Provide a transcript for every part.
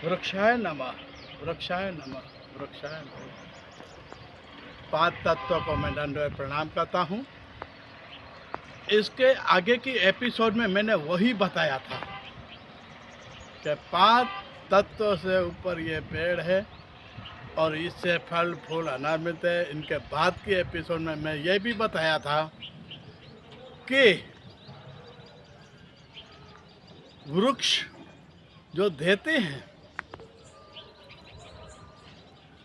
वृक्षाय नमः, वृक्षाय नमः, वृक्षाय नमः। 5 तत्वों को मैं दंडवत प्रणाम करता हूँ। इसके आगे की एपिसोड में मैंने वही बताया था कि 5 तत्वों से ऊपर ये पेड़ है और इससे फल फूल अनार मिलते हैं। इनके बाद की एपिसोड में मैं ये भी बताया था कि वृक्ष जो देते हैं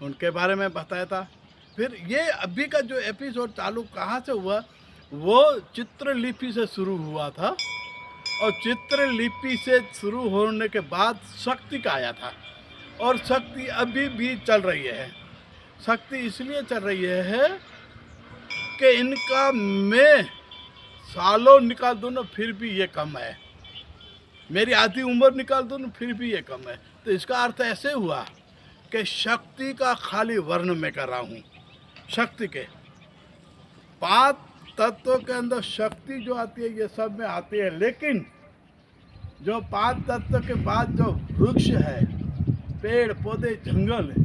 उनके बारे में बताया था। फिर ये अभी का जो एपिसोड चालू कहाँ से हुआ, वो चित्रलिपि से शुरू हुआ था और चित्रलिपि से शुरू होने के बाद शक्ति का आया था और शक्ति अभी भी चल रही है। शक्ति इसलिए चल रही है कि इनका मैं सालों निकाल दूँ ना फिर भी ये कम है, मेरी आधी उम्र निकाल दूँ ना फिर भी ये कम है। तो इसका अर्थ ऐसे हुआ कि शक्ति का खाली वर्ण में कर रहा हूँ। शक्ति के 5 तत्वों के अंदर शक्ति जो आती है ये सब में आती है, लेकिन जो 5 तत्व के बाद जो वृक्ष है, पेड़ पौधे जंगल है,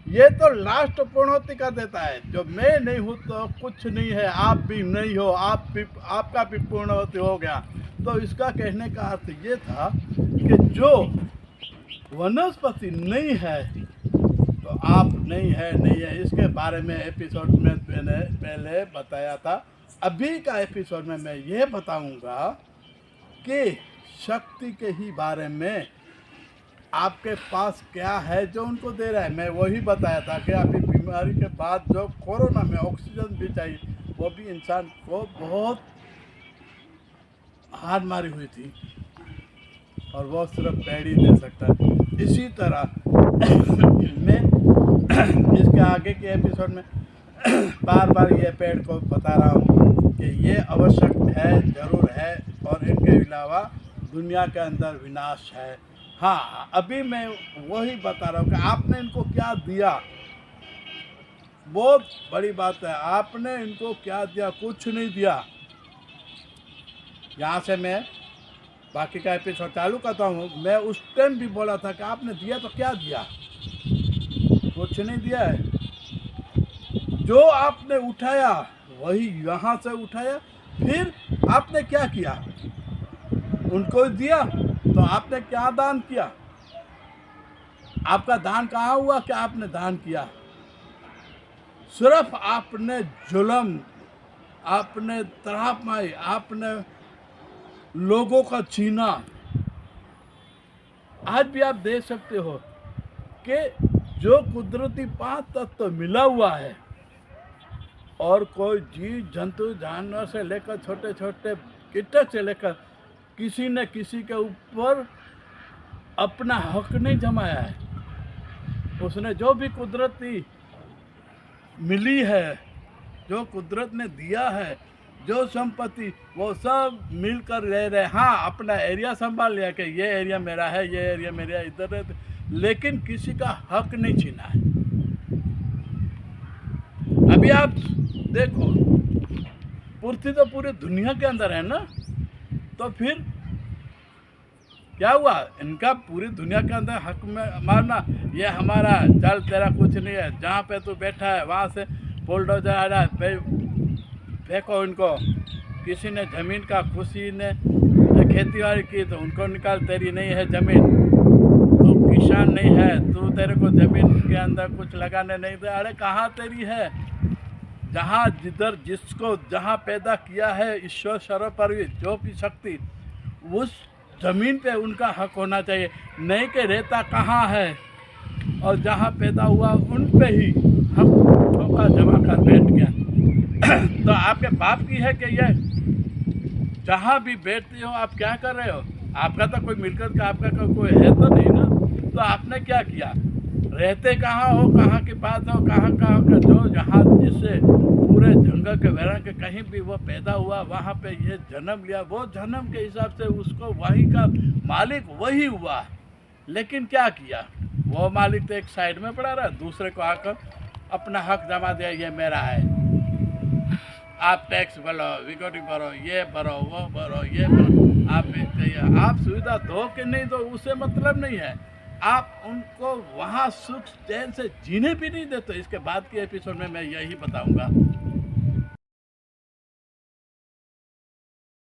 ये तो लास्ट पूर्णोत्ति कर देता है। जो मैं नहीं हूँ तो कुछ नहीं है, आप भी नहीं हो, आपका भी पूर्णोत्ति हो गया। तो इसका कहने का अर्थ ये था कि जो वनस्पति नहीं है तो आप नहीं है। इसके बारे में एपिसोड में मैंने पहले बताया था। अभी का एपिसोड में मैं ये बताऊंगा कि शक्ति के ही बारे में आपके पास क्या है जो उनको दे रहा है। मैं वही बताया था कि अभी बीमारी के बाद जो कोरोना में ऑक्सीजन भी चाहिए, वो भी इंसान को बहुत हार मारी हुई थी और वो सिर्फ पेड़ ही दे सकता है। इसी तरह मैं इसके आगे के एपिसोड में बार बार ये पेड़ को बता रहा हूँ कि ये आवश्यक है, ज़रूर है, और इनके अलावा दुनिया के अंदर विनाश है। हाँ, अभी मैं वही बता रहा हूँ कि आपने इनको क्या दिया। बहुत बड़ी बात है, आपने इनको क्या दिया? कुछ नहीं दिया। यहाँ से मैं बाकी का एपिसोड चालू करता हूँ। मैं उस टाइम भी बोला था कि आपने दिया तो क्या दिया? कुछ नहीं दिया है। जो आपने उठाया वही यहाँ से उठाया। फिर आपने क्या किया? उनको दिया। तो आपने क्या दान किया? आपका दान कहाँ हुआ कि आपने दान किया? सिर्फ आपने जुल्म, आपने तड़पाई, आपने लोगों का छीना। आज भी आप देख सकते हो कि जो कुदरती 5 तत्व मिला हुआ है और कोई जीव जंतु जानवर से लेकर छोटे छोटे कीटक से लेकर किसी ने किसी के ऊपर अपना हक नहीं जमाया है। उसने जो भी कुदरती मिली है, जो कुदरत ने दिया है, जो संपत्ति, वो सब मिलकर ले रहे। हाँ, अपना एरिया संभाल लिया कि ये एरिया मेरा है, ये एरिया मेरा इधर है, लेकिन किसी का हक नहीं छीना है। अभी आप देखो, पृथ्वी तो पूरी दुनिया के अंदर है ना, तो फिर क्या हुआ? इनका पूरी दुनिया के अंदर हक में मारना, ये हमारा, चल तेरा कुछ नहीं है, जहाँ पे तू बैठा है वहाँ से बुलडोजर आ रहा है, फेंको इनको। किसी ने ज़मीन का, खुशी ने खेतीबाड़ी की तो उनको निकाल, तेरी नहीं है ज़मीन, तू किसान नहीं है, तू, तेरे को ज़मीन के अंदर कुछ लगाने नहीं दे। अरे कहाँ तेरी है? जहाँ जिधर जिसको जहाँ पैदा किया है ईश्वर सर्वोपरि, जो भी शक्ति, उस ज़मीन पे उनका हक होना चाहिए। नहीं कि रेता कहाँ है और जहाँ पैदा हुआ उन पे ही हक ठोका जमा कर बैठ गया। तो आपके बाप की है कि ये जहाँ भी बैठते हो आप क्या कर रहे हो? आपका तो कोई मिलकर का, आपका कोई है तो नहीं ना। तो आपने क्या किया? रहते कहाँ हो, कहाँ की बात हो, कहाँ कहाँ का, जो जहाँ जिससे पूरे जंगल के वैरण के कहीं भी वो पैदा हुआ, वहाँ पे ये जन्म लिया, वो जन्म के हिसाब से उसको वही का मालिक वही हुआ। लेकिन क्या किया? वो मालिक तो एक साइड में पड़ा रहा, दूसरे को आकर अपना हक जमा दिया, ये मेरा है, आप टैक्स भरो, विकोटी भरो, ये भरो, वो भरो, ये भरो। आप बेचते, आप सुविधा दो कि नहीं दो उससे मतलब नहीं है। आप उनको वहाँ सुख चैन से जीने भी नहीं देते। इसके बाद के एपिसोड में मैं यही बताऊंगा।